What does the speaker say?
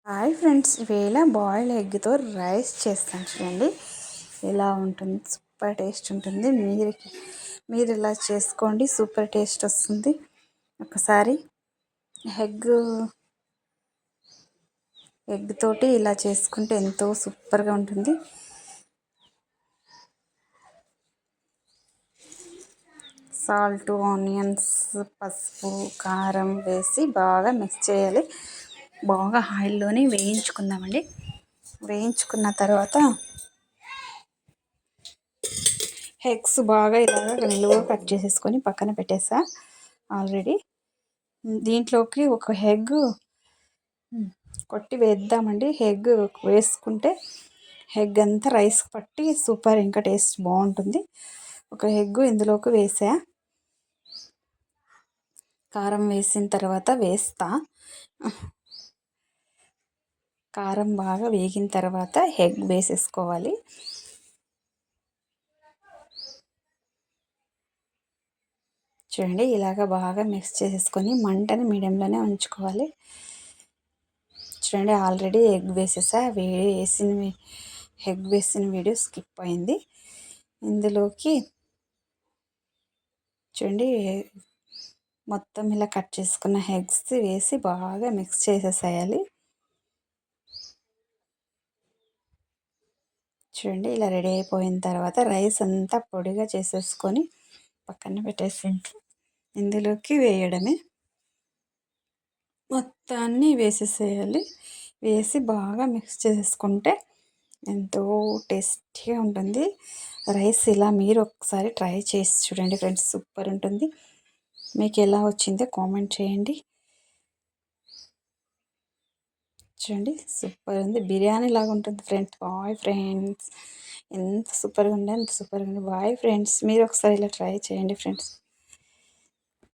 Hi friends, ఇవేళ boiled ఎగ్తో rice చేస్తాను చూడండి. ఇలా ఉంటుంది, సూపర్ టేస్ట్ ఉంటుంది. మీరు ఇలా చేసుకోండి, సూపర్ టేస్ట్ వస్తుంది. ఒకసారి ఎగ్ ఎగ్ తోటి ఇలా చేసుకుంటే ఎంతో సూపర్గా ఉంటుంది. సాల్ట్, ఆనియన్స్, పసుపు, కారం వేసి బాగా మిక్స్ చేయాలి. బాగా ఆయిల్లోనే వేయించుకుందామండి. వేయించుకున్న తర్వాత ఎగ్స్ బాగా ఇలాగ నిలువుగా కట్ చేసేసుకొని పక్కన పెట్టేసా ఆల్రెడీ. దీంట్లోకి ఒక ఎగ్ కొట్టి వేద్దామండి. ఎగ్ వేసుకుంటే ఎగ్ అంతా రైస్ పట్టి సూపర్, ఇంకా టేస్ట్ బాగుంటుంది. ఒక ఎగ్ ఇందులోకి వేసా. కారం వేసిన తర్వాత కారం బాగా వేగిన తర్వాత ఎగ్ వేసేసుకోవాలి. చూడండి, ఇలాగ బాగా మిక్స్ చేసేసుకొని మంటని మీడియంలోనే ఉంచుకోవాలి. చూడండి, ఆల్రెడీ ఎగ్ వేసేసా. ఎగ్ వేసిన వీడియో స్కిప్ అయింది. ఇందులోకి చూడండి, మొత్తం ఇలా కట్ చేసుకున్న ఎగ్స్ వేసి బాగా మిక్స్ చేసేసేయాలి. చూడండి, ఇలా రెడీ అయిపోయిన తర్వాత రైస్ అంతా పొడిగా చేసేసుకొని పక్కన పెట్టేసి ఇందులోకి వేయడమే. మొత్తాన్ని వేసేసేయాలి. వేసి బాగా మిక్స్ చేసుకుంటే ఎంతో టేస్టీగా ఉంటుంది రైస్. ఇలా మీరు ఒకసారి ట్రై చేసి చూడండి ఫ్రెండ్స్, సూపర్ ఉంటుంది. మీకు ఎలా వచ్చిందో కామెంట్ చేయండి. చూడండి, సూపర్ ఉంది, బిర్యానీ లాగా ఉంటుంది ఫ్రెండ్స్. బాయ్ ఫ్రెండ్స్, ఎంత సూపర్గా ఉండే అంత సూపర్గా ఉంది. బాయ్ ఫ్రెండ్స్, మీరు ఒకసారి ఇలా ట్రై చేయండి ఫ్రెండ్స్.